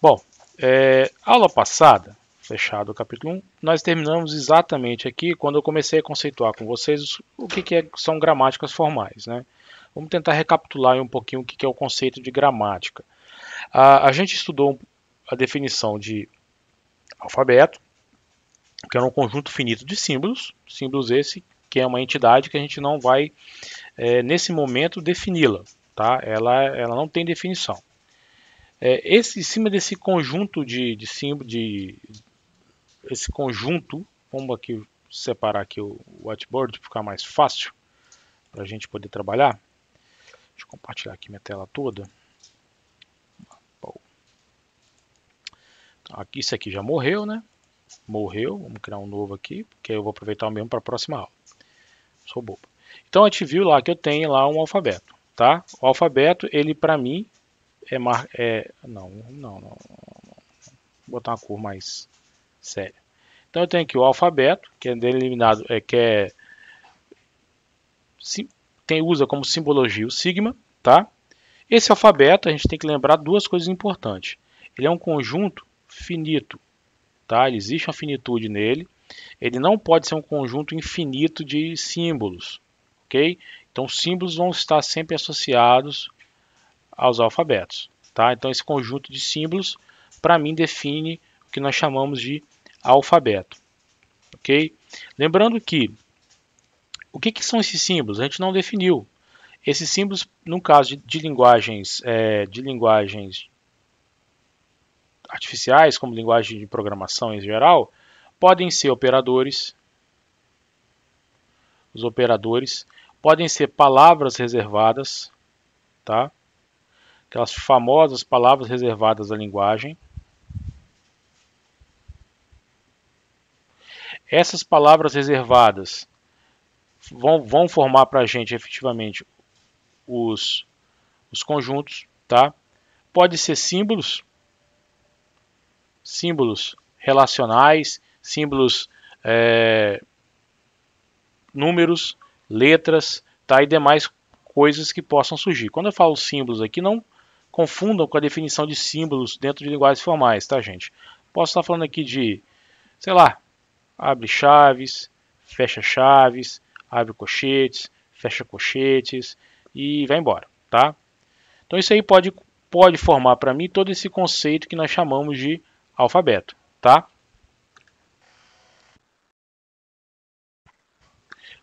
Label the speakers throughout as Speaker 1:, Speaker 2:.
Speaker 1: Bom, aula passada, fechado o capítulo 1, nós terminamos exatamente aqui quando eu comecei a conceituar com vocês o que são gramáticas formais, né? Vamos tentar recapitular um pouquinho o que é o conceito de gramática. A gente estudou a definição de alfabeto, que é um conjunto finito de símbolos, símbolos esse que é uma entidade que a gente não vai, nesse momento, defini-la, tá? Ela não tem definição. Em cima desse conjunto de símbolos, esse conjunto, vamos aqui separar aqui o whiteboard para ficar mais fácil para a gente poder trabalhar. Deixa eu compartilhar aqui minha tela toda. Aqui, isso aqui já morreu, né? Morreu, vamos criar um novo aqui, porque eu vou aproveitar o mesmo para a próxima aula. Sou bobo. Então a gente viu lá que eu tenho lá um alfabeto, tá? O alfabeto, ele para mim vou botar uma cor mais séria. Então eu tenho aqui o alfabeto, que é delimitado, usa como simbologia o sigma, tá? Esse alfabeto a gente tem que lembrar duas coisas importantes. Ele é um conjunto finito, tá? Existe uma finitude nele. Ele não pode ser um conjunto infinito de símbolos, ok? Então símbolos vão estar sempre associados aos alfabetos, tá? Então esse conjunto de símbolos, para mim, define o que nós chamamos de alfabeto, ok? Lembrando que o que são esses símbolos? A gente não definiu. Esses símbolos, no caso de linguagens artificiais, como linguagem de programação em geral, podem ser operadores. Os operadores podem ser palavras reservadas, tá? Aquelas famosas palavras reservadas da linguagem. Essas palavras reservadas vão formar para a gente efetivamente os conjuntos, tá? Pode ser símbolos relacionais, símbolos, números, letras, tá? E demais coisas que possam surgir. Quando eu falo símbolos aqui, não confundam com a definição de símbolos dentro de linguagens formais, tá, gente? Posso estar falando aqui de, sei lá, abre chaves, fecha chaves, abre colchetes, fecha colchetes e vai embora, tá? Então isso aí pode formar para mim todo esse conceito que nós chamamos de alfabeto, tá?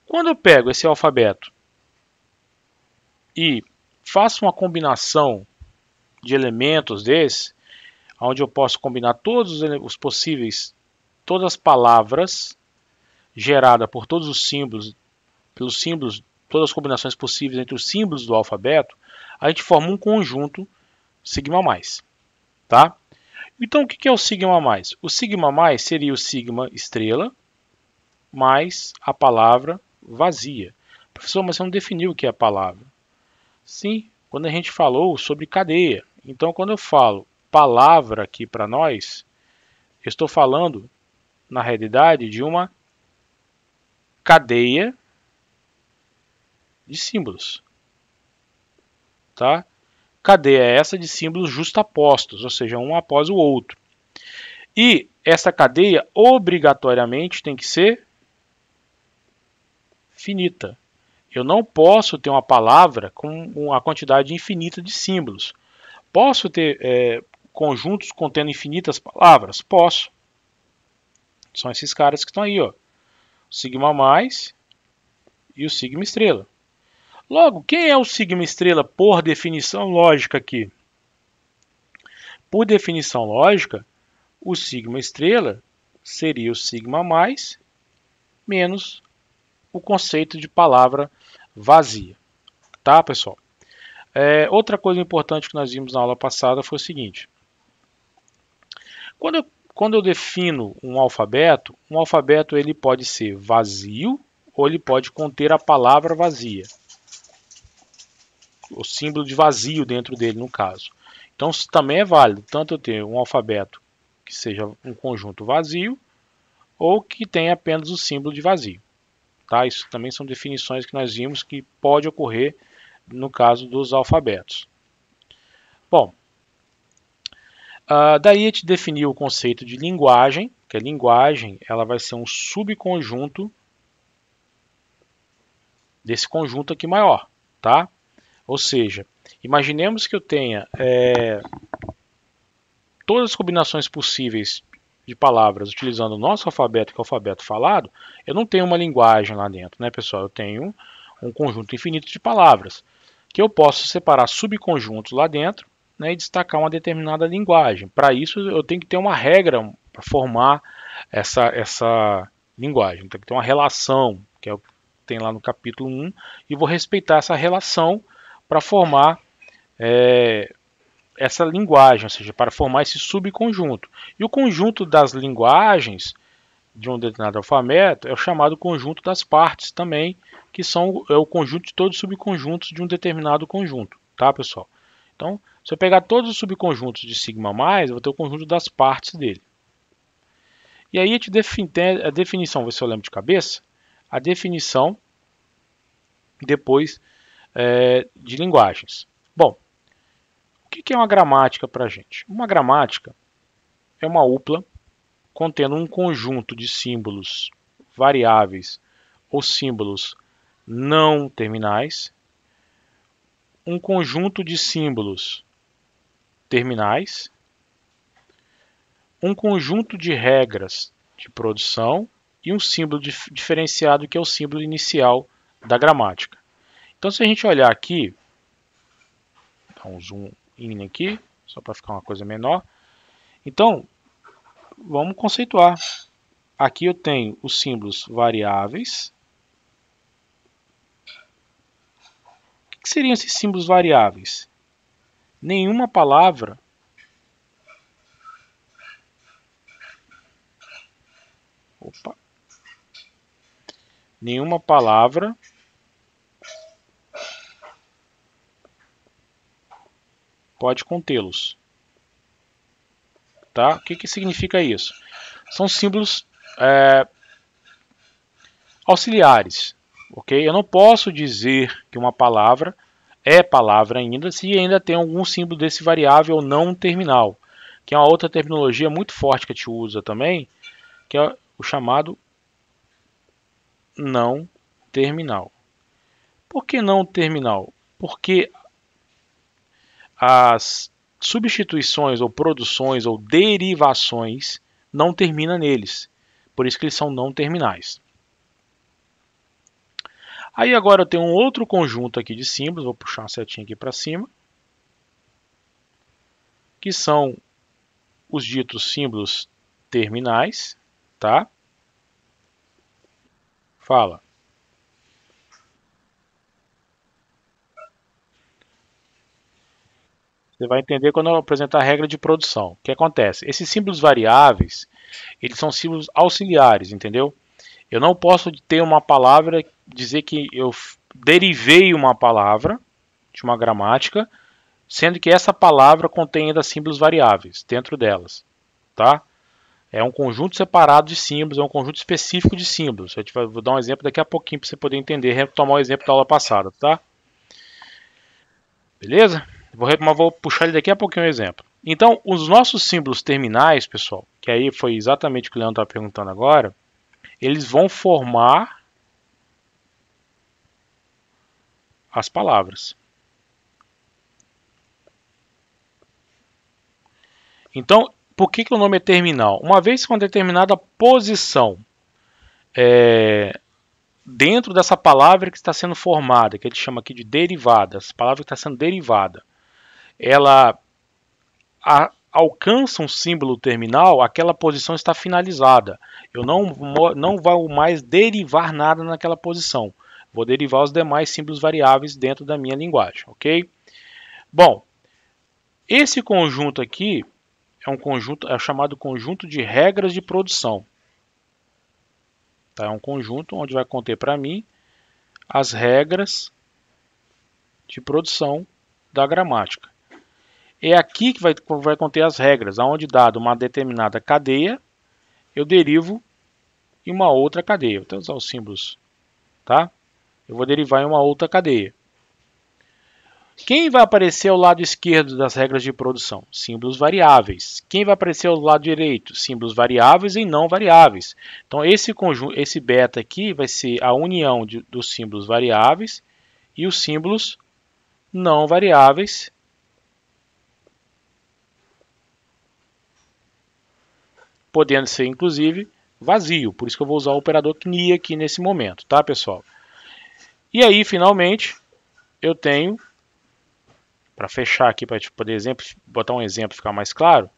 Speaker 1: Quando eu pego esse alfabeto e faço uma combinação de elementos desse, onde eu posso combinar todos os possíveis, todas as palavras geradas por todos os símbolos, pelos símbolos, todas as combinações possíveis entre os símbolos do alfabeto, a gente forma um conjunto sigma mais, tá? Então o que é o sigma mais? O sigma mais seria o sigma estrela mais a palavra vazia. Professor, mas você não definiu o que é a palavra. Sim, quando a gente falou sobre cadeia. Então quando eu falo palavra aqui para nós, eu estou falando, na realidade, de uma cadeia de símbolos. Tá? Cadeia é essa de símbolos justapostos, ou seja, um após o outro. E essa cadeia obrigatoriamente tem que ser finita. Eu não posso ter uma palavra com uma quantidade infinita de símbolos. Posso ter conjuntos contendo infinitas palavras? Posso. São esses caras que estão aí, ó. O sigma mais e o sigma estrela. Logo, quem é o sigma estrela por definição lógica aqui? Por definição lógica, o sigma estrela seria o sigma mais menos o conceito de palavra vazia. Tá, pessoal? Outra coisa importante que nós vimos na aula passada foi o seguinte. Quando eu defino um alfabeto ele pode ser vazio ou ele pode conter a palavra vazia. O símbolo de vazio dentro dele, no caso. Então, isso também é válido. Tanto eu ter um alfabeto que seja um conjunto vazio ou que tenha apenas o símbolo de vazio. Tá? Isso também são definições que nós vimos que pode ocorrer no caso dos alfabetos. Bom, Daí a gente definiu o conceito de linguagem, que a linguagem ela vai ser um subconjunto desse conjunto aqui maior, tá? Ou seja, imaginemos que eu tenha todas as combinações possíveis de palavras utilizando o nosso alfabeto, que é o alfabeto falado. Eu não tenho uma linguagem lá dentro, né, pessoal? Eu tenho um conjunto infinito de palavras, que eu posso separar subconjuntos lá dentro, né, e destacar uma determinada linguagem. Para isso, eu tenho que ter uma regra para formar essa linguagem. Tem que ter uma relação, que é o que tem lá no capítulo 1, e vou respeitar essa relação para formar essa linguagem, ou seja, para formar esse subconjunto. E o conjunto das linguagens de um determinado alfabeto é o chamado conjunto das partes também, que é o conjunto de todos os subconjuntos de um determinado conjunto, tá, pessoal? Então, se eu pegar todos os subconjuntos de sigma mais, eu vou ter o conjunto das partes dele. E aí a gente define a definição, vou ver se eu lembro de cabeça, a definição depois de linguagens. Bom, o que é uma gramática para a gente? Uma gramática é uma upla contendo um conjunto de símbolos variáveis ou símbolos não terminais, um conjunto de símbolos terminais, um conjunto de regras de produção e um símbolo diferenciado que é o símbolo inicial da gramática. Então, se a gente olhar aqui, dá um zoom in aqui, só para ficar uma coisa menor. Então, vamos conceituar. Aqui eu tenho os símbolos variáveis. O que seriam esses símbolos variáveis? Nenhuma palavra pode contê-los. Tá? O que significa isso? São símbolos auxiliares. Okay? Eu não posso dizer que uma palavra é palavra ainda se ainda tem algum símbolo desse variável não terminal, que é uma outra terminologia muito forte que a gente usa também, que é o chamado não terminal. Por que não terminal? Porque as substituições ou produções ou derivações não terminam neles. Por isso que eles são não terminais. Aí agora eu tenho um outro conjunto aqui de símbolos, vou puxar uma setinha aqui para cima, que são os ditos símbolos terminais, tá? Fala. Você vai entender quando eu apresentar a regra de produção. O que acontece? Esses símbolos variáveis, eles são símbolos auxiliares, entendeu? Eu não posso ter uma palavra, dizer que eu derivei uma palavra de uma gramática, sendo que essa palavra contém ainda símbolos variáveis dentro delas, tá? É um conjunto separado de símbolos, é um conjunto específico de símbolos. Vou dar um exemplo daqui a pouquinho para você poder entender, retomar o exemplo da aula passada, tá? Beleza? Vou puxar ele daqui a pouquinho o exemplo. Então, os nossos símbolos terminais, pessoal, que aí foi exatamente o que o Leandro está perguntando agora, eles vão formar as palavras. Então, por que o nome é terminal? Uma vez com determinada posição dentro dessa palavra que está sendo formada, que a gente chama aqui de derivada, essa palavra que está sendo derivada, ela alcança um símbolo terminal, aquela posição está finalizada. Eu não vou mais derivar nada naquela posição. Vou derivar os demais símbolos variáveis dentro da minha linguagem, ok? Bom, esse conjunto aqui é chamado conjunto de regras de produção. Tá? É um conjunto onde vai conter para mim as regras de produção da gramática. É aqui que vai conter as regras, onde dado uma determinada cadeia, eu derivo em uma outra cadeia. Vou até usar os símbolos, tá? Eu vou derivar em uma outra cadeia. Quem vai aparecer ao lado esquerdo das regras de produção? Símbolos variáveis. Quem vai aparecer ao lado direito? Símbolos variáveis e não variáveis. Então esse conjunto, esse beta aqui vai ser a união dos símbolos variáveis e os símbolos não variáveis, podendo ser inclusive vazio. Por isso que eu vou usar o operador CNI aqui nesse momento, tá, pessoal? E aí, finalmente, eu tenho, para fechar aqui, para poder botar um exemplo ficar mais claro,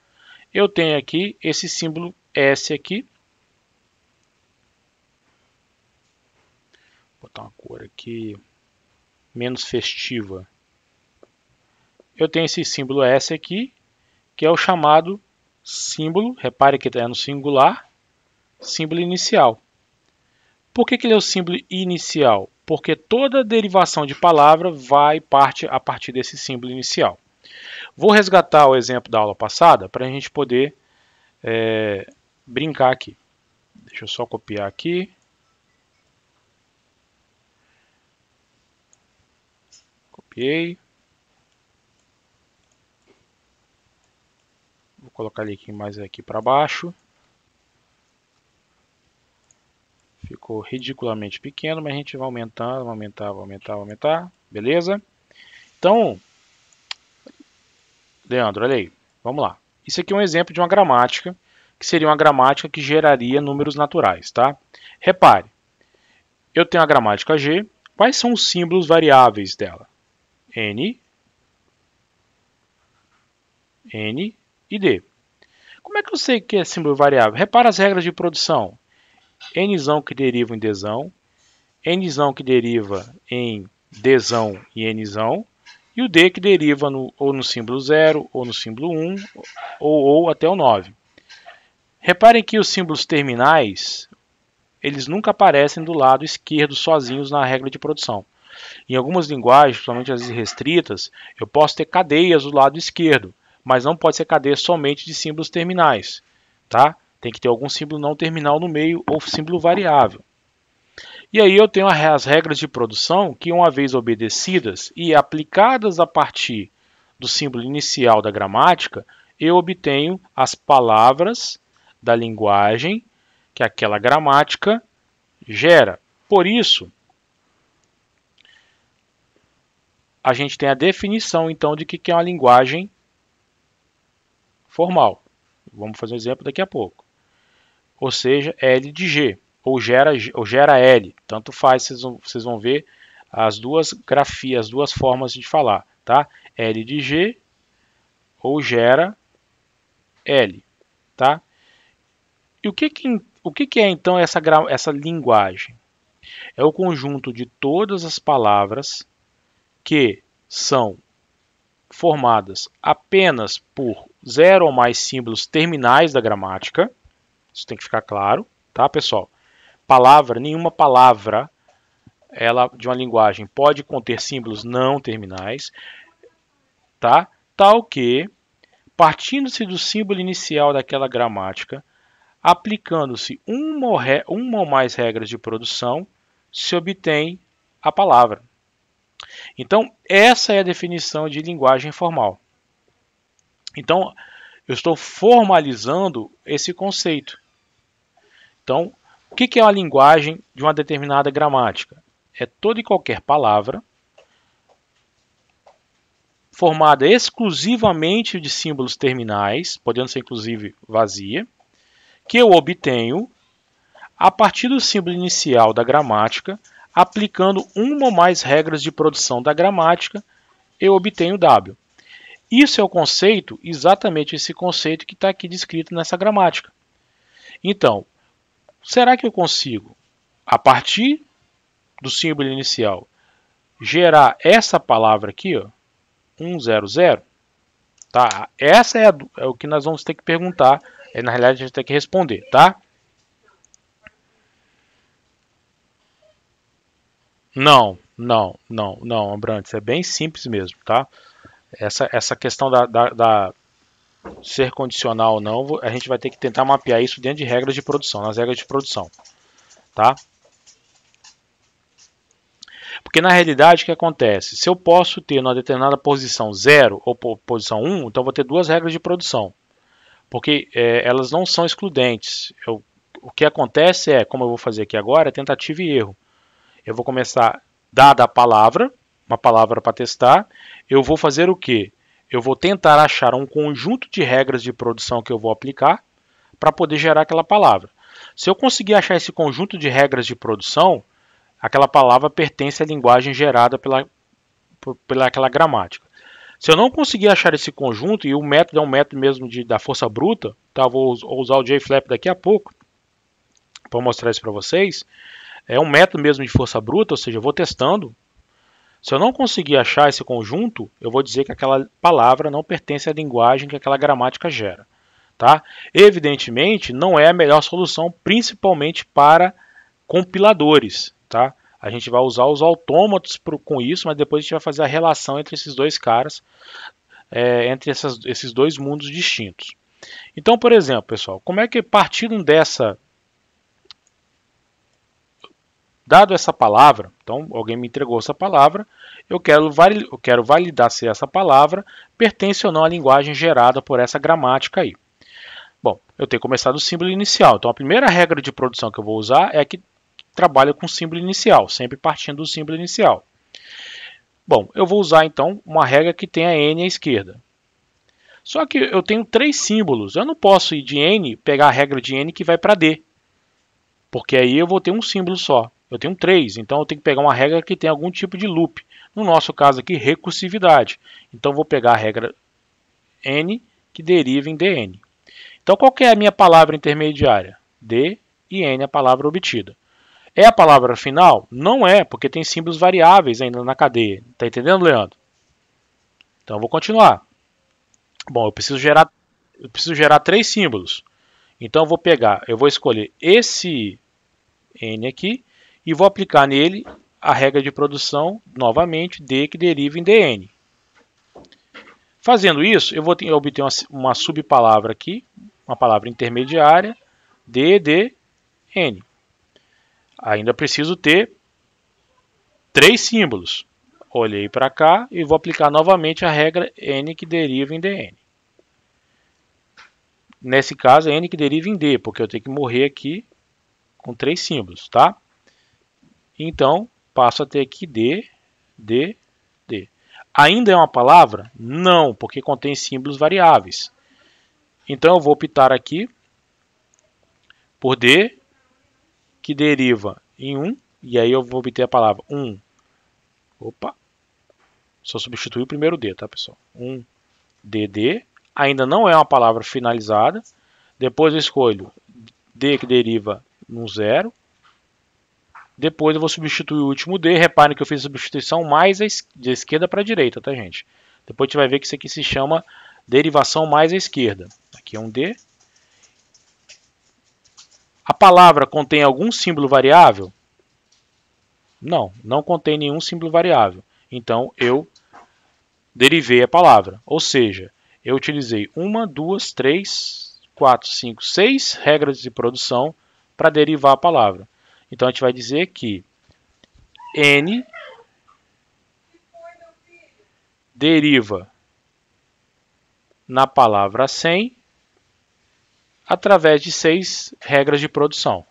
Speaker 1: eu tenho aqui esse símbolo S aqui. Vou botar uma cor aqui menos festiva. Eu tenho esse símbolo S aqui, que é o chamado símbolo, repare que é no singular, símbolo inicial. Por que ele é o símbolo inicial? Porque toda derivação de palavra parte a partir desse símbolo inicial. Vou resgatar o exemplo da aula passada para a gente poder brincar aqui. Deixa eu só copiar aqui. Copiei. Vou colocar ele aqui mais aqui para baixo. Ficou ridiculamente pequeno, mas a gente vai aumentar, vai aumentar, vai aumentar, vai aumentar. Beleza? Então, Leandro, olha aí. Vamos lá. Isso aqui é um exemplo de uma gramática, que seria uma gramática que geraria números naturais, tá? Repare, eu tenho a gramática G. Quais são os símbolos variáveis dela? N, N e D. Como é que eu sei que é símbolo variável? Repara as regras de produção. Nzão que deriva em Dzão, Nzão que deriva em Dzão e Nzão, e o D que deriva ou no símbolo 0, ou no símbolo 1, ou até o 9. Reparem que os símbolos terminais, eles nunca aparecem do lado esquerdo sozinhos na regra de produção. Em algumas linguagens, principalmente as restritas, eu posso ter cadeias do lado esquerdo, mas não pode ser cadeia somente de símbolos terminais, tá? Tem que ter algum símbolo não terminal no meio ou símbolo variável. E aí eu tenho as regras de produção que, uma vez obedecidas e aplicadas a partir do símbolo inicial da gramática, eu obtenho as palavras da linguagem que aquela gramática gera. Por isso, a gente tem a definição, então, de que é uma linguagem formal. Vamos fazer um exemplo daqui a pouco. Ou seja, L de G, ou gera L. Tanto faz, vocês vão ver as duas grafias, as duas formas de falar. Tá? L de G ou gera L. Tá? E o que é, então, essa linguagem? É o conjunto de todas as palavras que são formadas apenas por 0 ou mais símbolos terminais da gramática. Isso tem que ficar claro, tá, pessoal? Nenhuma palavra de uma linguagem pode conter símbolos não terminais, tá? Tal que, partindo-se do símbolo inicial daquela gramática, aplicando-se uma ou mais regras de produção, se obtém a palavra. Então, essa é a definição de linguagem formal. Então, eu estou formalizando esse conceito. Então, o que é uma linguagem de uma determinada gramática? É toda e qualquer palavra formada exclusivamente de símbolos terminais, podendo ser inclusive vazia, que eu obtenho a partir do símbolo inicial da gramática, aplicando uma ou mais regras de produção da gramática, eu obtenho W. Isso é o conceito, exatamente esse conceito que está aqui descrito nessa gramática. Então, será que eu consigo, a partir do símbolo inicial, gerar essa palavra aqui, ó, 100? Tá? Essa é o que nós vamos ter que perguntar, na realidade a gente tem que responder, tá? Não, Abrantes, é bem simples mesmo, tá? Essa questão da ser condicional ou não, a gente vai ter que tentar mapear isso dentro de regras de produção, nas regras de produção, tá? Porque na realidade o que acontece? Se eu posso ter numa determinada posição 0 ou posição 1, então eu vou ter duas regras de produção. Porque elas não são excludentes. O que acontece é, como eu vou fazer aqui agora, é tentativa e erro. Eu vou começar, dada a palavra, uma palavra para testar, eu vou fazer o quê? Eu vou tentar achar um conjunto de regras de produção que eu vou aplicar para poder gerar aquela palavra. Se eu conseguir achar esse conjunto de regras de produção, aquela palavra pertence à linguagem gerada pela aquela gramática. Se eu não conseguir achar esse conjunto, e o método é um método mesmo da força bruta, tá? Vou usar o JFlap daqui a pouco para mostrar isso para vocês. É um método mesmo de força bruta, ou seja, eu vou testando. Se eu não conseguir achar esse conjunto, eu vou dizer que aquela palavra não pertence à linguagem que aquela gramática gera. Tá? Evidentemente, não é a melhor solução, principalmente para compiladores. Tá? A gente vai usar os autômatos com isso, mas depois a gente vai fazer a relação entre esses dois caras, entre esses dois mundos distintos. Então, por exemplo, pessoal, como é que partindo dado essa palavra, então alguém me entregou essa palavra, eu quero validar se essa palavra pertence ou não à linguagem gerada por essa gramática aí. Bom, eu tenho começado do símbolo inicial, então a primeira regra de produção que eu vou usar é a que trabalha com símbolo inicial, sempre partindo do símbolo inicial. Bom, eu vou usar então uma regra que tenha n à esquerda. Só que eu tenho três símbolos, eu não posso ir de n, pegar a regra de n que vai para d, porque aí eu vou ter um símbolo só. Eu tenho 3, então eu tenho que pegar uma regra que tem algum tipo de loop. No nosso caso aqui, recursividade. Então eu vou pegar a regra n que deriva em dn. Então qual que é a minha palavra intermediária? D e n, a palavra obtida. É a palavra final? Não é, porque tem símbolos variáveis ainda na cadeia. Está entendendo, Leandro? Então eu vou continuar. Bom, eu preciso gerar 3 símbolos. Então eu vou escolher esse n aqui e vou aplicar nele a regra de produção, novamente, D que deriva em dn. Fazendo isso, eu vou obter uma subpalavra aqui, uma palavra intermediária, D, D, N. Ainda preciso ter 3 símbolos. Olhei para cá e vou aplicar novamente a regra N que deriva em dn. Nesse caso, é N que deriva em D, porque eu tenho que morrer aqui com 3 símbolos, tá? Então, passo a ter aqui D, D, D. Ainda é uma palavra? Não, porque contém símbolos variáveis. Então, eu vou optar aqui por D, que deriva em 1, e aí eu vou obter a palavra 1. Opa, só substituir o primeiro D, tá, pessoal? 1, DD. Ainda não é uma palavra finalizada. Depois eu escolho D, que deriva no 0. Depois eu vou substituir o último D. Reparem que eu fiz a substituição mais de esquerda para a direita, tá, gente? Depois a gente vai ver que isso aqui se chama derivação mais à esquerda. Aqui é um D. A palavra contém algum símbolo variável? Não, não contém nenhum símbolo variável. Então eu derivei a palavra. Ou seja, eu utilizei 1, 2, 3, 4, 5, 6 regras de produção para derivar a palavra. Então a gente vai dizer que N deriva na palavra 100 através de 6 regras de produção.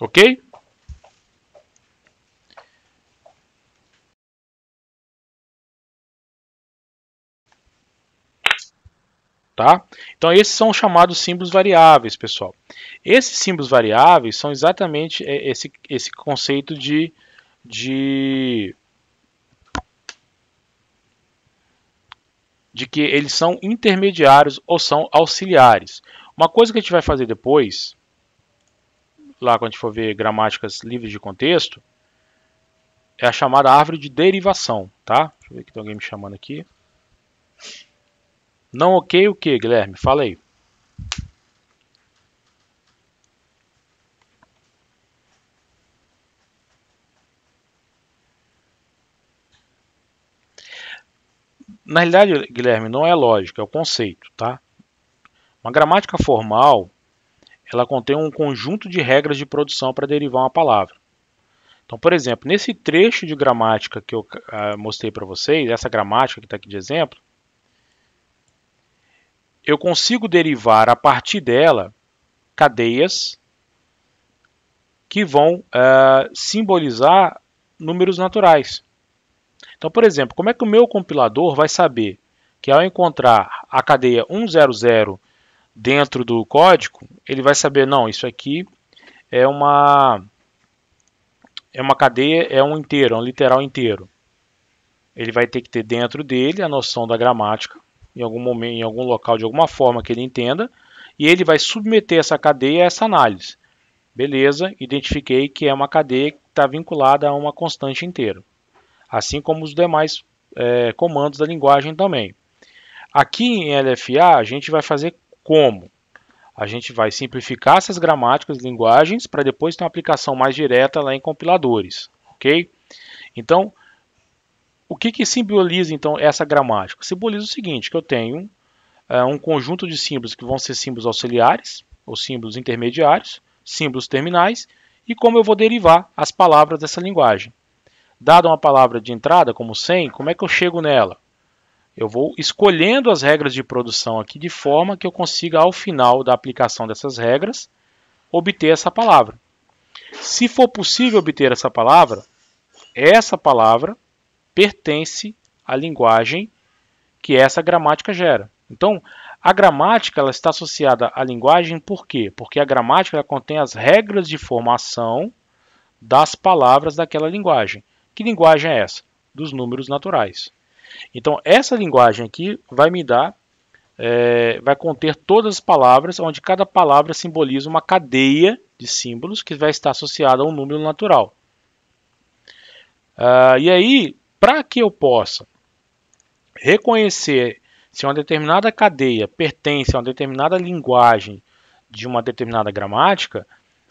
Speaker 1: Ok? Tá? Então esses são chamados símbolos variáveis, pessoal. Esses símbolos variáveis são exatamente esse conceito de que eles são intermediários ou são auxiliares. Uma coisa que a gente vai fazer depois, lá quando a gente for ver gramáticas livres de contexto, é a chamada árvore de derivação, tá? Deixa eu ver que tem alguém me chamando aqui. Não ok o que, Guilherme? Fala aí. Na realidade, Guilherme, não é lógica, é o conceito, tá? Uma gramática formal, ela contém um conjunto de regras de produção para derivar uma palavra. Então, por exemplo, nesse trecho de gramática que eu mostrei para vocês, essa gramática que está aqui de exemplo, eu consigo derivar a partir dela cadeias que vão simbolizar números naturais. Então, por exemplo, como é que o meu compilador vai saber que ao encontrar a cadeia 100 dentro do código, ele vai saber, não, isso aqui é uma cadeia, é um inteiro, é um literal inteiro. Ele vai ter que ter dentro dele a noção da gramática, em algum momento, em algum local, de alguma forma que ele entenda, e ele vai submeter essa cadeia a essa análise. Beleza, identifiquei que é uma cadeia que está vinculada a uma constante inteira. Assim como os demais comandos da linguagem também. Aqui em LFA, a gente vai fazer como? A gente vai simplificar essas gramáticas de linguagens para depois ter uma aplicação mais direta lá em compiladores. Ok? Então, o que simboliza então essa gramática? Simboliza o seguinte, que eu tenho um conjunto de símbolos que vão ser símbolos auxiliares, ou símbolos intermediários, símbolos terminais, e como eu vou derivar as palavras dessa linguagem. Dada uma palavra de entrada, como 100, como é que eu chego nela? Eu vou escolhendo as regras de produção aqui de forma que eu consiga, ao final da aplicação dessas regras, obter essa palavra. Se for possível obter essa palavra pertence à linguagem que essa gramática gera. Então, a gramática ela está associada à linguagem por quê? Porque a gramática ela contém as regras de formação das palavras daquela linguagem. Que linguagem é essa? Dos números naturais. Então, essa linguagem aqui vai me dar, vai conter todas as palavras, onde cada palavra simboliza uma cadeia de símbolos que vai estar associada a um número natural. E aí, para que eu possa reconhecer se uma determinada cadeia pertence a uma determinada linguagem de uma determinada gramática,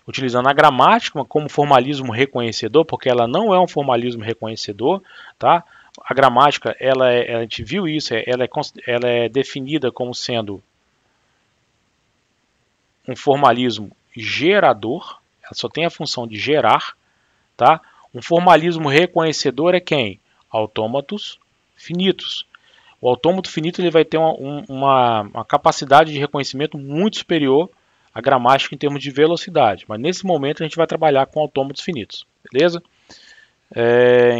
Speaker 1: utilizando a gramática como formalismo reconhecedor, porque ela não é um formalismo reconhecedor, tá? A gramática, a gente viu isso, ela é definida como sendo um formalismo gerador, ela só tem a função de gerar, tá? Um formalismo reconhecedor é quem? Autômatos finitos. O autômato finito ele vai ter uma capacidade de reconhecimento muito superior à gramática em termos de velocidade, mas nesse momento a gente vai trabalhar com autômatos finitos, beleza?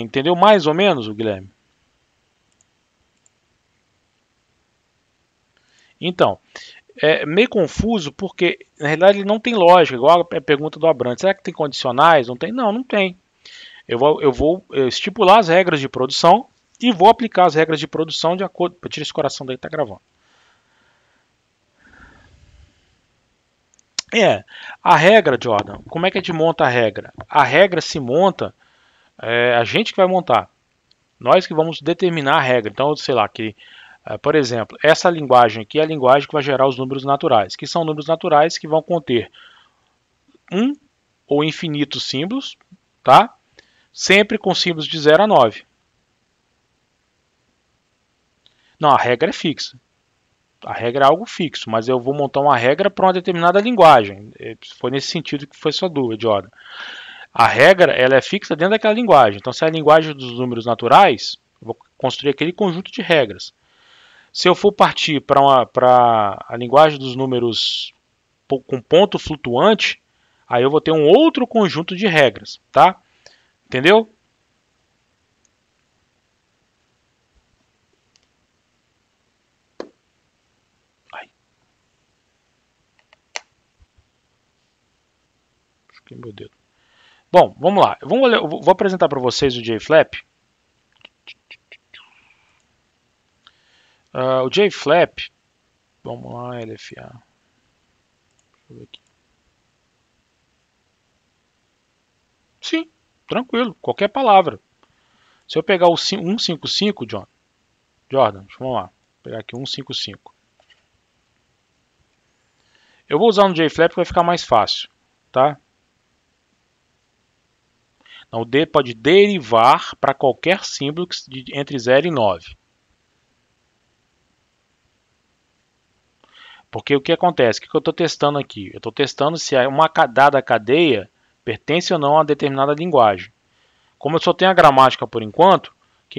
Speaker 1: Entendeu mais ou menos, Guilherme? Então, é meio confuso porque na realidade ele não tem lógica, igual a pergunta do Abrantes. Será que tem condicionais? Não tem? Não, não tem. Eu vou estipular as regras de produção e vou aplicar as regras de produção de acordo... Tira esse coração daí que está gravando. A regra, Jordan, como é que a gente monta a regra? A regra se monta, a gente que vai montar. Nós que vamos determinar a regra. Então, sei lá, que, por exemplo, essa linguagem aqui é a linguagem que vai gerar os números naturais, que são números naturais que vão conter um ou infinitos símbolos, tá? Sempre com símbolos de 0 a 9. Não, a regra é fixa. A regra é algo fixo, mas eu vou montar uma regra para uma determinada linguagem. Foi nesse sentido que foi sua dúvida, Jordan. A regra ela é fixa dentro daquela linguagem. Então, se é a linguagem dos números naturais, eu vou construir aquele conjunto de regras. Se eu for partir para a linguagem dos números com ponto flutuante, aí eu vou ter um outro conjunto de regras, tá? Entendeu? Meu dedo. Bom, vamos lá. Eu vou apresentar para vocês o JFlap. O JFlap, vamos lá, LFA. Deixa eu ver aqui. Sim, tranquilo, qualquer palavra. Se eu pegar o 155, Jordan, vamos lá. Vou pegar aqui 155. Eu vou usar no JFlap que vai ficar mais fácil, tá? Então, o D pode derivar para qualquer símbolo entre 0 e 9. Porque o que acontece? O que eu estou testando aqui? Eu estou testando se uma dada cadeia pertence ou não a determinada linguagem. Como eu só tenho a gramática por enquanto,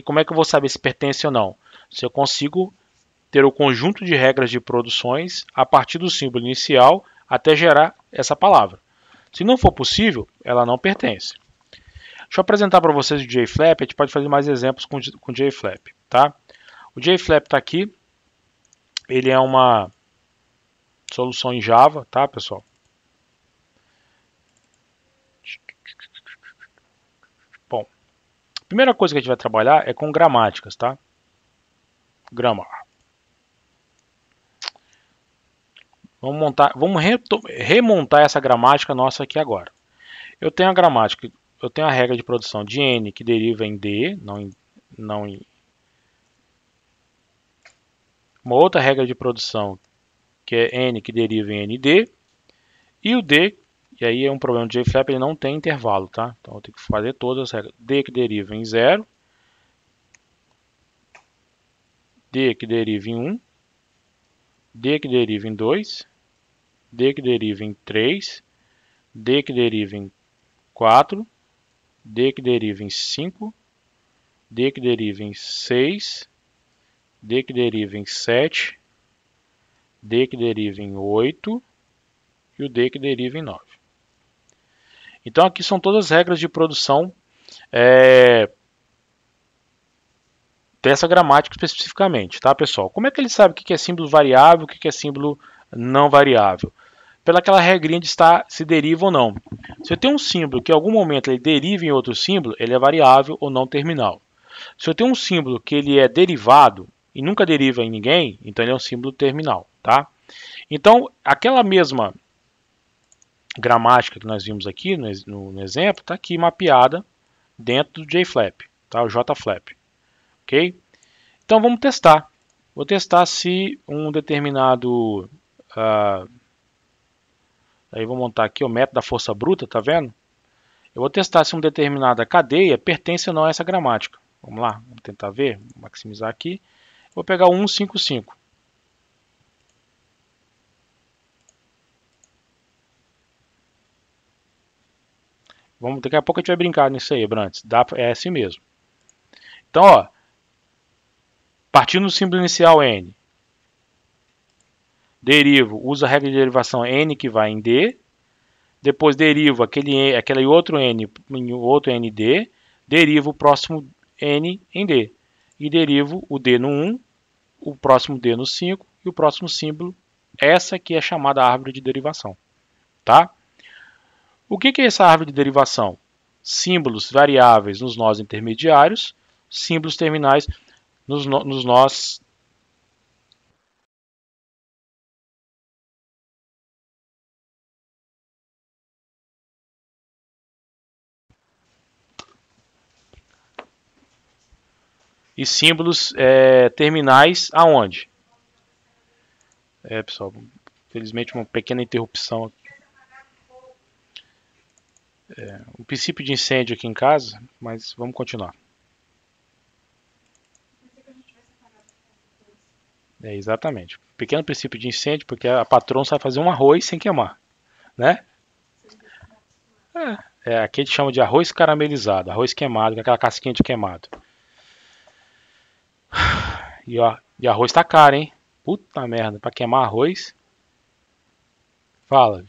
Speaker 1: como é que eu vou saber se pertence ou não? Se eu consigo ter o conjunto de regras de produções a partir do símbolo inicial até gerar essa palavra. Se não for possível, ela não pertence. Deixa eu apresentar para vocês o JFlap, a gente pode fazer mais exemplos com o JFlap. Tá? O JFlap está aqui, ele é uma solução em Java, tá, pessoal? Bom, a primeira coisa que a gente vai trabalhar é com gramáticas, tá? Grammar. Vamos remontar essa gramática nossa aqui agora. Eu tenho a gramática, eu tenho a regra de produção de n que deriva em d, não em uma outra regra de produção que é n que deriva em nd, e o d, e aí é um problema do JFlap, ele não tem intervalo, tá? Então eu tenho que fazer todas as regras. D que deriva em 0, D que deriva em 1, D que deriva em 2, D que deriva em 3, D que deriva em 4, D que deriva em 5, D que deriva em 6, D que deriva em 7, D que deriva em 8 e o D que deriva em 9. Então aqui são todas as regras de produção dessa gramática especificamente, tá, pessoal? Como é que ele sabe o que é símbolo variável, o que é símbolo não variável? Pela aquela regrinha de estar se deriva ou não. Se eu tenho um símbolo que em algum momento ele deriva em outro símbolo, ele é variável ou não terminal. Se eu tenho um símbolo que ele é derivado e nunca deriva em ninguém, então ele é um símbolo terminal, tá? Então, aquela mesma gramática que nós vimos aqui no exemplo, está aqui mapeada dentro do JFlap, tá? O JFlap, ok? Então vamos testar. Vou testar se um determinado... aí vou montar aqui o método da força bruta, tá vendo? Eu vou testar se uma determinada cadeia pertence ou não a essa gramática. Vamos lá, vamos tentar ver, vou maximizar aqui. Vou pegar o 155. Daqui a pouco a gente vai brincar nisso aí, Brantes. É assim mesmo. Então, ó, partindo do símbolo inicial n, derivo, uso a regra de derivação n que vai em d, depois derivo aquele outro n em outro nd, derivo o próximo n em d, e derivo o d no 1, o próximo d no 5 e o próximo símbolo. Essa aqui é chamada árvore de derivação, tá? O que é essa árvore de derivação? Símbolos variáveis nos nós intermediários, símbolos terminais nos nós e símbolos terminais aonde? Pessoal, infelizmente uma pequena interrupção. Um princípio de incêndio aqui em casa, mas vamos continuar. Exatamente. Pequeno princípio de incêndio, porque a patroa sabe fazer um arroz sem queimar, né? Aqui a gente chama de arroz caramelizado, arroz queimado, com aquela casquinha de queimado. E arroz tá caro, hein? Puta merda, pra queimar arroz. Fala.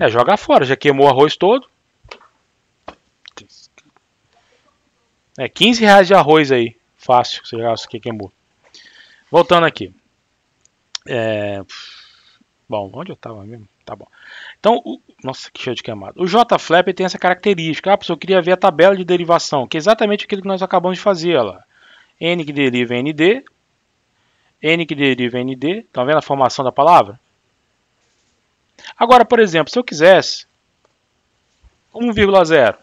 Speaker 1: Joga fora, já queimou o arroz todo. 15 reais de arroz aí. Fácil, você já que queimou. Voltando aqui. Bom, onde eu tava mesmo? Tá bom. Então, nossa, que cheio de queimado. O JFlap tem essa característica. Eu queria ver a tabela de derivação, que é exatamente aquilo que nós acabamos de fazer. Lá. N que deriva em ND. N que deriva em ND. Estão vendo a formação da palavra? Agora, por exemplo, se eu quisesse 1,0.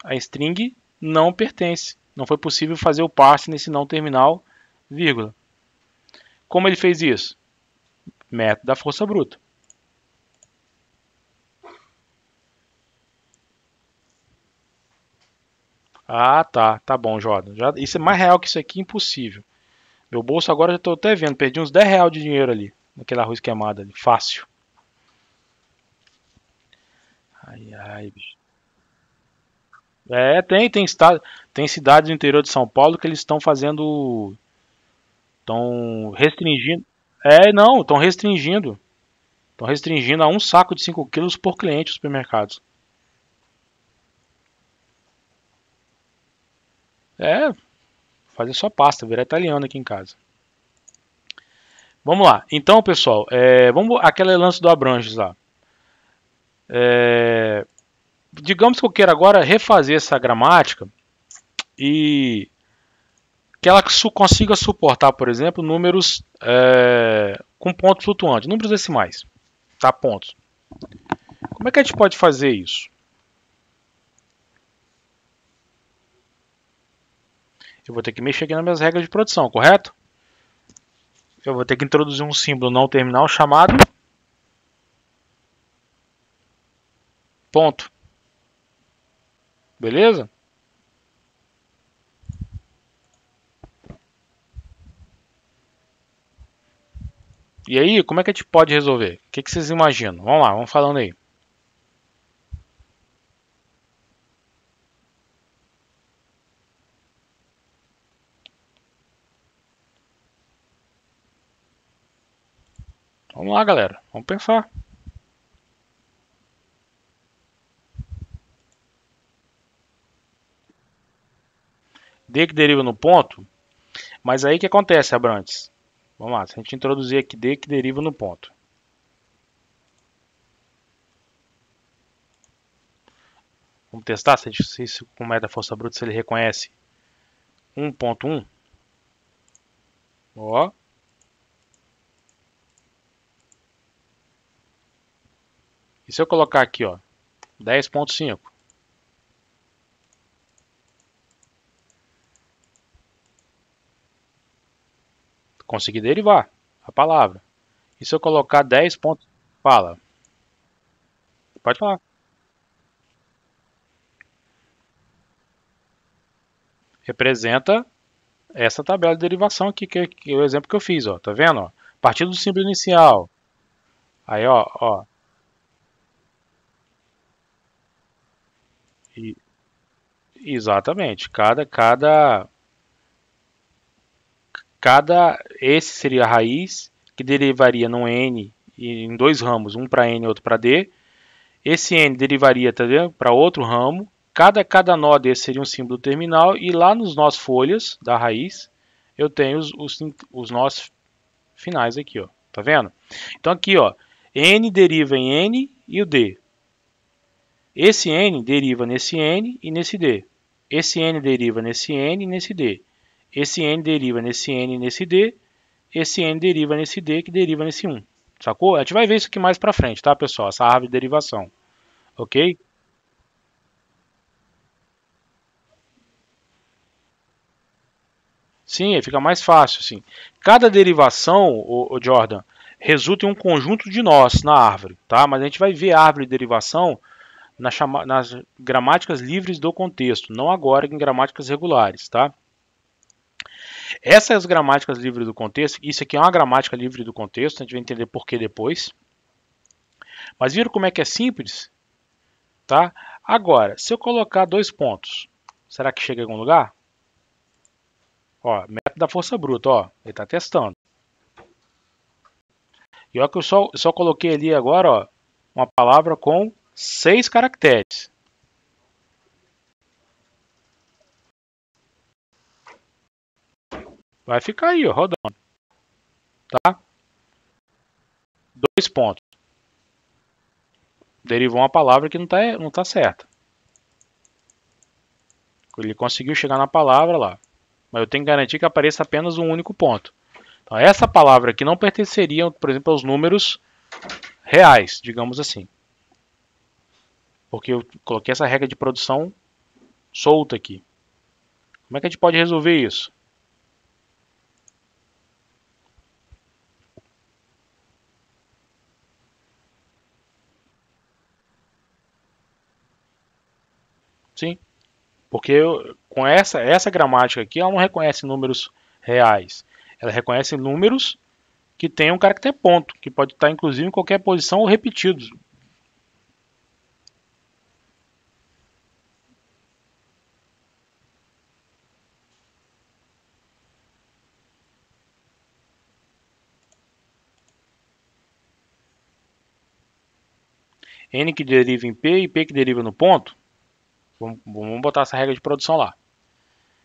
Speaker 1: A string não pertence. Não foi possível fazer o parse nesse não terminal, vírgula. Como ele fez isso? Método da força bruta. Tá bom, Jordan. Isso é mais real que isso aqui, impossível. Meu bolso agora já estou até vendo, perdi uns R$ 10 de dinheiro ali, naquele arroz queimado ali, fácil. Ai, ai, bicho. Tem cidades do interior de São Paulo que eles estão fazendo, estão restringindo. Não, estão restringindo a um saco de 5 quilos por cliente os supermercados. É, fazer só pasta, virar italiano aqui em casa. Vamos lá. Então, pessoal, vamos aquele lance do Abranges lá. Digamos que eu queira agora refazer essa gramática e que ela consiga suportar, por exemplo, números com pontos flutuantes, números decimais, tá? Pontos. Como é que a gente pode fazer isso? Eu vou ter que mexer aqui nas minhas regras de produção, correto? Eu vou ter que introduzir um símbolo não terminal chamado ponto. Beleza? E aí, como é que a gente pode resolver? O que vocês imaginam? Vamos lá, vamos falando aí. Vamos lá, galera. Vamos pensar. D que deriva no ponto. Mas aí o que acontece, Abrantes? Vamos lá, se a gente introduzir aqui D que deriva no ponto. Vamos testar se com o método da força bruta se ele reconhece 1.1. Ó. E se eu colocar aqui, ó, 10.5? Consegui derivar a palavra. E se eu colocar 10 pontos... Fala. Pode falar. Representa essa tabela de derivação aqui, que é o exemplo que eu fiz, ó. Tá vendo? Ó? A partir do símbolo inicial. Aí, ó. E, exatamente. Esse seria a raiz, que derivaria no N em dois ramos, um para N e outro para D. Esse N derivaria, tá vendo? Para outro ramo. Cada nó desse seria um símbolo terminal. E lá nos nós folhas da raiz, eu tenho os nós finais aqui, ó. Tá vendo? Então aqui, ó, N deriva em N e o D. Esse N deriva nesse N e nesse D. Esse N deriva nesse N e nesse D. Esse N deriva nesse N e nesse D. Esse N deriva nesse D que deriva nesse 1. Sacou? A gente vai ver isso aqui mais pra frente, tá, pessoal? Essa árvore de derivação. Ok? Sim, fica mais fácil, sim. Cada derivação, o Jordan, resulta em um conjunto de nós na árvore, tá? Mas a gente vai ver a árvore de derivação nas gramáticas livres do contexto, não agora em gramáticas regulares, tá? Essas gramáticas livres do contexto, isso aqui é uma gramática livre do contexto, a gente vai entender por que depois. Mas viram como é que é simples? Tá? Agora, se eu colocar dois pontos, será que chega em algum lugar? Ó, método da força bruta, ó, ele está testando. E olha que eu só coloquei ali agora, ó, uma palavra com 6 caracteres. Vai ficar aí, ó, rodando. Tá? Dois pontos. Derivou uma palavra que não tá certa. Ele conseguiu chegar na palavra lá. Mas eu tenho que garantir que apareça apenas um único ponto. Então, essa palavra aqui não pertenceria, por exemplo, aos números reais, digamos assim. Porque eu coloquei essa regra de produção solta aqui. Como é que a gente pode resolver isso? Sim, porque com essa gramática aqui, ela não reconhece números reais. Ela reconhece números que tem um caractere ponto, que pode estar inclusive em qualquer posição ou repetidos. N que deriva em P e P que deriva no ponto. Vamos botar essa regra de produção lá.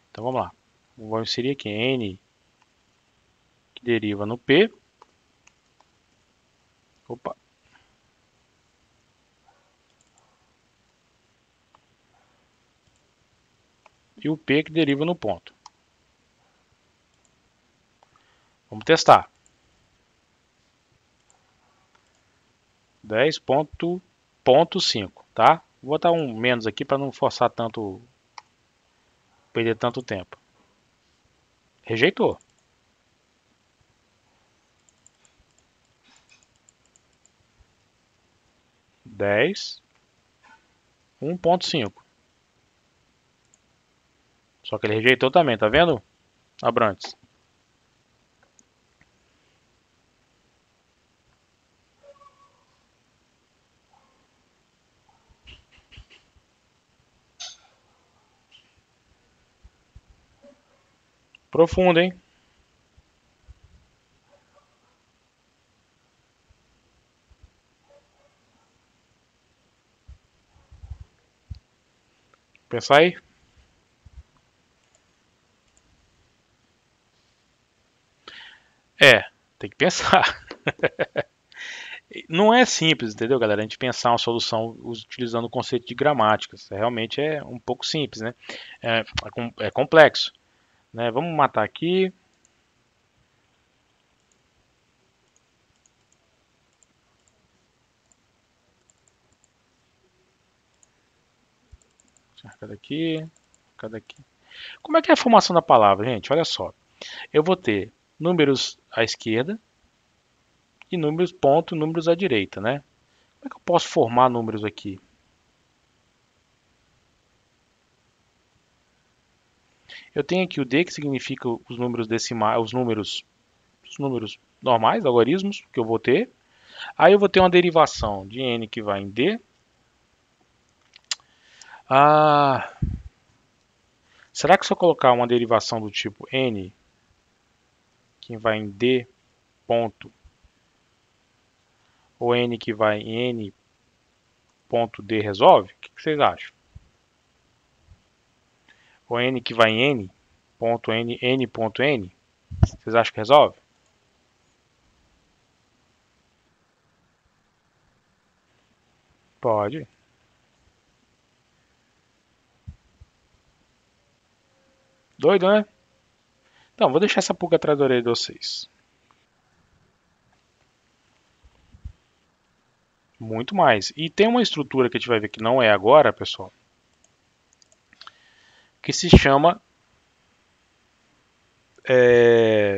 Speaker 1: Então vamos lá. Vou inserir aqui N que deriva no P. Opa. E o P que deriva no ponto. Vamos testar. 10.5, tá? Vou botar um menos aqui para não forçar tanto, perder tanto tempo. Rejeitou. 10, 1.5. Só que ele rejeitou também, tá vendo, Abrantes? Profundo, hein? Pensar aí. Tem que pensar. Não é simples, entendeu, galera? A gente pensar uma solução utilizando o conceito de gramáticas. Realmente é um pouco simples, né? É complexo. Né? Vamos matar aqui. Cada aqui, cada aqui. Como é que é a formação da palavra, gente? Olha só. Eu vou ter números à esquerda e números ponto, números à direita, né? Como é que eu posso formar números aqui? Eu tenho aqui o D, que significa os números decimais, os números normais, logaritmos, que eu vou ter. Aí eu vou ter uma derivação de N que vai em D. Será que se eu colocar uma derivação do tipo N que vai em D ponto, ou N que vai em N ponto D resolve? O que vocês acham? Ou N que vai em N ponto N, N ponto N? Vocês acham que resolve? Pode. Doido, né? Então, vou deixar essa pulga atrás da orelha de vocês. Muito mais. E tem uma estrutura que a gente vai ver que não é agora, pessoal, que se chama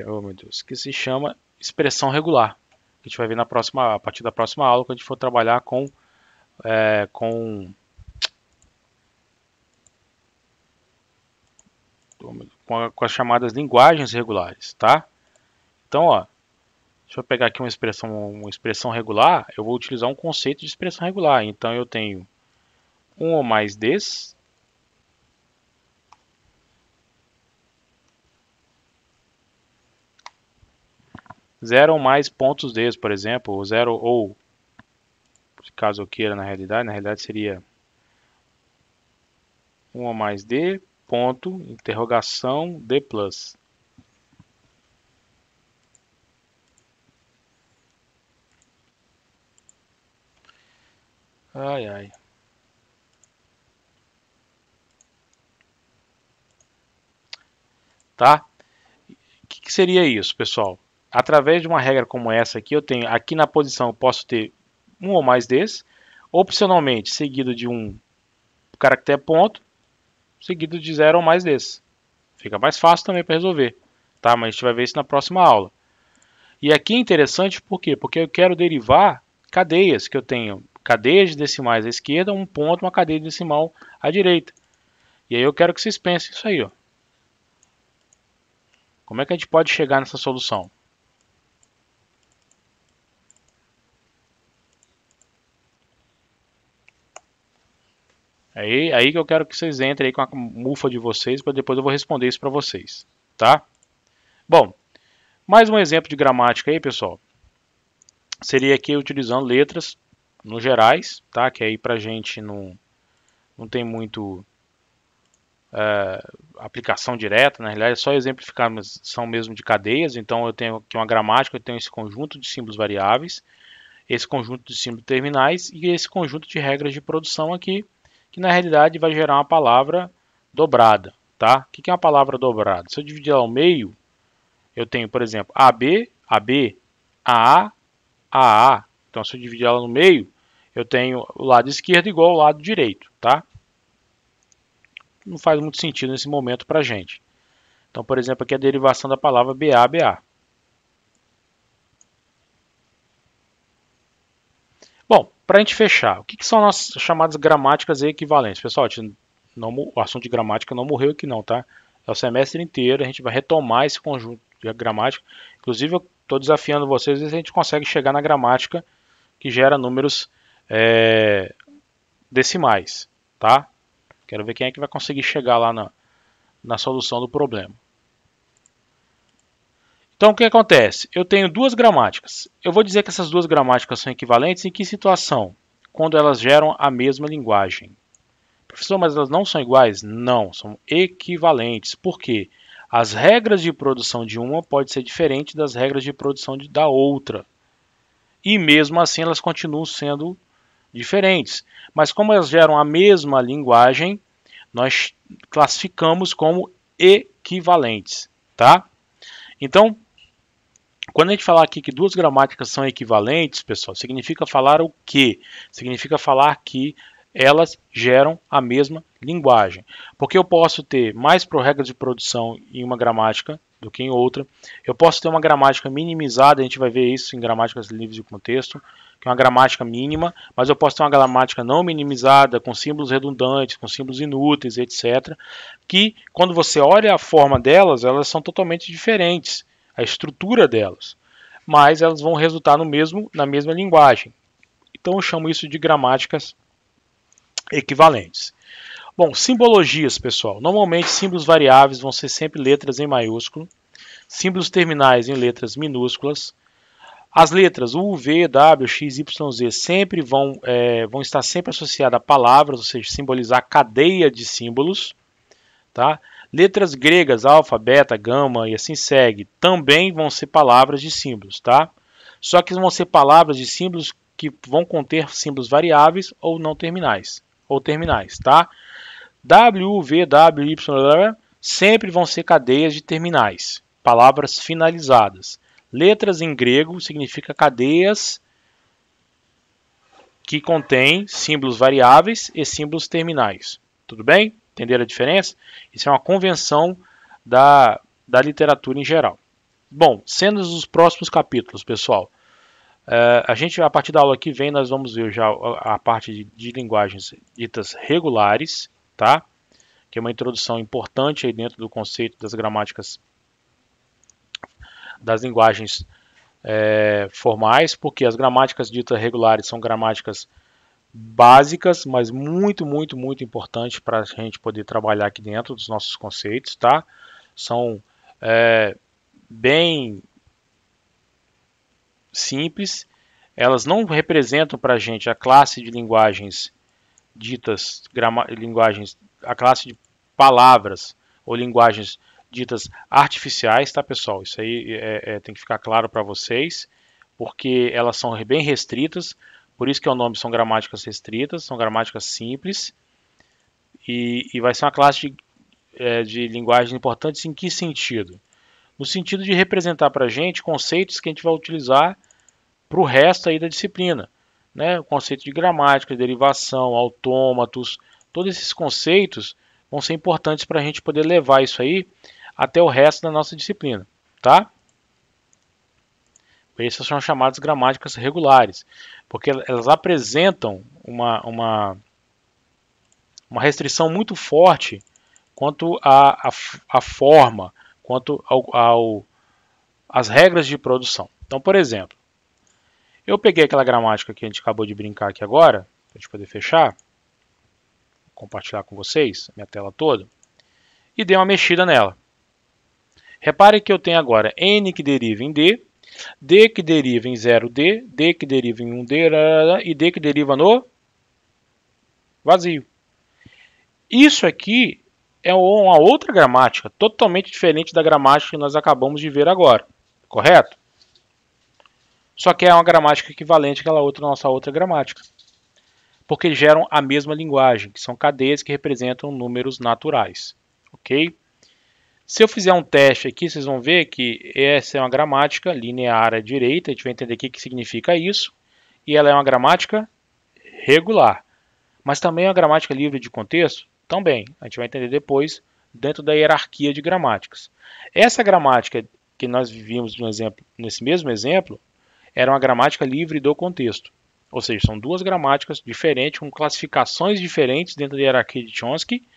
Speaker 1: oh meu Deus, que se chama expressão regular. Que a gente vai ver a partir da próxima aula, quando a gente for trabalhar com, com as chamadas linguagens regulares, tá? Então, ó, deixa eu pegar aqui uma expressão regular, eu vou utilizar um conceito de expressão regular. Então, eu tenho um ou mais des, zero ou mais pontos des, por exemplo, ou zero ou, caso eu queira na realidade seria um ou mais d, ponto, interrogação, d plus. Ai, ai. Tá? O que seria isso, pessoal? Através de uma regra como essa aqui, eu tenho aqui na posição eu posso ter um ou mais desse, opcionalmente seguido de um caractere ponto, seguido de zero ou mais desse. Fica mais fácil também para resolver, tá? Mas a gente vai ver isso na próxima aula. E aqui é interessante por quê? Porque eu quero derivar cadeias que eu tenho, cadeias de decimais à esquerda, um ponto, uma cadeia de decimal à direita. E aí eu quero que vocês pensem isso aí, ó. Como é que a gente pode chegar nessa solução? Aí que eu quero que vocês entrem aí com a mufa de vocês, para depois eu vou responder isso para vocês, tá? Bom, mais um exemplo de gramática aí, pessoal. Seria aqui utilizando letras no gerais, tá? Que aí pra gente não tem muito aplicação direta, na realidade é só exemplificação mesmo de cadeias. Então eu tenho aqui uma gramática, eu tenho esse conjunto de símbolos variáveis, esse conjunto de símbolos terminais e esse conjunto de regras de produção aqui, que na realidade vai gerar uma palavra dobrada, tá? O que é uma palavra dobrada? Se eu dividir ela ao meio, eu tenho, por exemplo, AB, AB, AA, AA. Então, se eu dividir ela no meio, eu tenho o lado esquerdo igual ao lado direito, tá? Não faz muito sentido nesse momento para a gente. Então, por exemplo, aqui é a derivação da palavra BA, BA. Bom, para a gente fechar, o que são as chamadas gramáticas equivalentes? Pessoal, o assunto de gramática não morreu aqui não, tá? É o semestre inteiro, a gente vai retomar esse conjunto de gramática. Inclusive, eu estou desafiando vocês se a gente consegue chegar na gramática que gera números decimais, tá? Quero ver quem é que vai conseguir chegar lá na solução do problema. Então, o que acontece? Eu tenho duas gramáticas. Eu vou dizer que essas duas gramáticas são equivalentes em que situação? Quando elas geram a mesma linguagem. Professor, mas elas não são iguais? Não, são equivalentes. Por quê? As regras de produção de uma podem ser diferentes das regras de produção da outra. E mesmo assim elas continuam sendo diferentes. Mas como elas geram a mesma linguagem, nós classificamos como equivalentes, tá? Então, quando a gente falar aqui que duas gramáticas são equivalentes, pessoal, significa falar o quê? Significa falar que elas geram a mesma linguagem. Porque eu posso ter mais regras de produção em uma gramática do que em outra. Eu posso ter uma gramática minimizada, a gente vai ver isso em gramáticas livres de contexto, que é uma gramática mínima, mas eu posso ter uma gramática não minimizada, com símbolos redundantes, com símbolos inúteis, etc. Que, quando você olha a forma delas, elas são totalmente diferentes, a estrutura delas, mas elas vão resultar na mesma linguagem. Então eu chamo isso de gramáticas equivalentes. Bom, simbologias, pessoal. Normalmente símbolos variáveis vão ser sempre letras em maiúsculo, símbolos terminais em letras minúsculas. As letras U, V, W, X, Y, Z sempre vão estar sempre associadas a palavras, ou seja, simbolizar cadeia de símbolos. Tá? Letras gregas, alfa, beta, gama e assim segue, também vão ser palavras de símbolos. Tá? Só que vão ser palavras de símbolos que vão conter símbolos variáveis ou não terminais. Ou terminais. Tá? W, V, W, Y, sempre vão ser cadeias de terminais. Palavras finalizadas. Letras em grego significa cadeias que contêm símbolos variáveis e símbolos terminais. Tudo bem? Entenderam a diferença? Isso é uma convenção da literatura em geral. Bom, cenas dos próximos capítulos, pessoal. A partir da aula que vem, nós vamos ver já a parte de linguagens ditas regulares, tá? Que é uma introdução importante aí dentro do conceito das gramáticas das linguagens formais, porque as gramáticas ditas regulares são gramáticas básicas, mas muito importantes para a gente poder trabalhar aqui dentro dos nossos conceitos, tá? São bem simples, elas não representam para a gente a classe de linguagens ditas, a classe de palavras ou linguagens ditas artificiais, tá, pessoal? Isso aí tem que ficar claro para vocês, porque elas são bem restritas, por isso que o nome são gramáticas restritas, são gramáticas simples, e vai ser uma classe de linguagens importantes em que sentido? No sentido de representar para a gente conceitos que a gente vai utilizar para o resto aí da disciplina. Né? O conceito de gramática, de derivação, autômatos, todos esses conceitos vão ser importantes para a gente poder levar isso aí até o resto da nossa disciplina, tá? Essas são chamadas gramáticas regulares, porque elas apresentam uma restrição muito forte quanto à forma, quanto às regras de produção. Então, por exemplo, eu peguei aquela gramática que a gente acabou de brincar aqui agora, para a gente poder fechar, compartilhar com vocês, minha tela toda, e dei uma mexida nela. Repare que eu tenho agora n que deriva em d que deriva em 0d, d que deriva em 1d e d que deriva no vazio. Isso aqui é uma outra gramática, totalmente diferente da gramática que nós acabamos de ver agora, correto? Só que é uma gramática equivalente àquela nossa outra gramática, porque eles geram a mesma linguagem, que são cadeias que representam números naturais, ok? Se eu fizer um teste aqui, vocês vão ver que essa é uma gramática linear à direita, a gente vai entender o que significa isso, e ela é uma gramática regular, mas também é uma gramática livre de contexto, também, a gente vai entender depois, dentro da hierarquia de gramáticas. Essa gramática que nós vimos no exemplo, nesse mesmo exemplo, era uma gramática livre do contexto, ou seja, são duas gramáticas diferentes, com classificações diferentes dentro da hierarquia de Chomsky,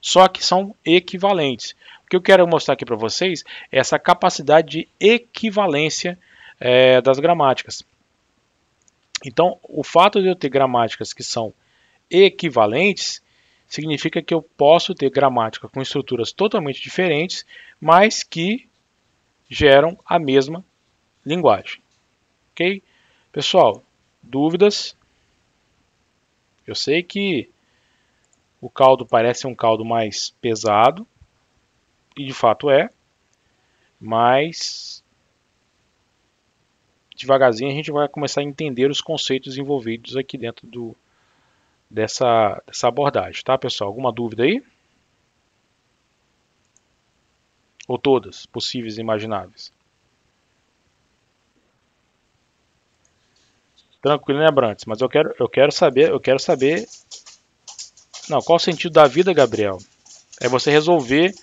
Speaker 1: só que são equivalentes. O que eu quero mostrar aqui para vocês é essa capacidade de equivalência das gramáticas. Então, o fato de eu ter gramáticas que são equivalentes significa que eu posso ter gramática com estruturas totalmente diferentes, mas que geram a mesma linguagem. Ok? Pessoal, dúvidas? Eu sei que o caldo parece um caldo mais pesado, e de fato é, mas devagarzinho a gente vai começar a entender os conceitos envolvidos aqui dentro dessa abordagem, tá, pessoal? Alguma dúvida aí? Ou todas possíveis e imagináveis? Tranquilo, né, Brantes? Mas eu quero saber. Não, qual o sentido da vida, Gabriel? É você resolver.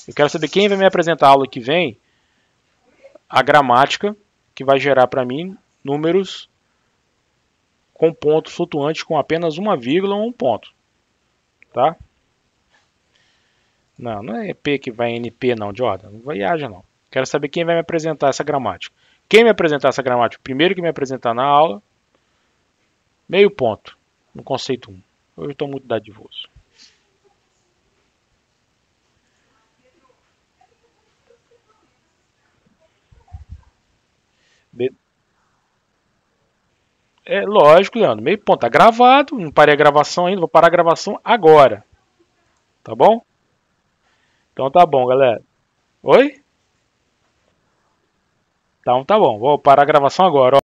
Speaker 1: Eu quero saber quem vai me apresentar a aula que vem, a gramática que vai gerar para mim números com pontos flutuantes com apenas uma vírgula ou um ponto, tá? Não é P que vai NP não, Jordan, não viaja não. Quero saber quem vai me apresentar essa gramática. Quem me apresentar essa gramática, primeiro que me apresentar na aula, meio ponto no conceito 1. Eu estou muito dadivoso. É lógico, Leandro. Meio ponto. Tá gravado. Não parei a gravação ainda. Vou parar a gravação agora. Tá bom? Então tá bom, galera. Oi? Então tá bom. Vou parar a gravação agora. Ó.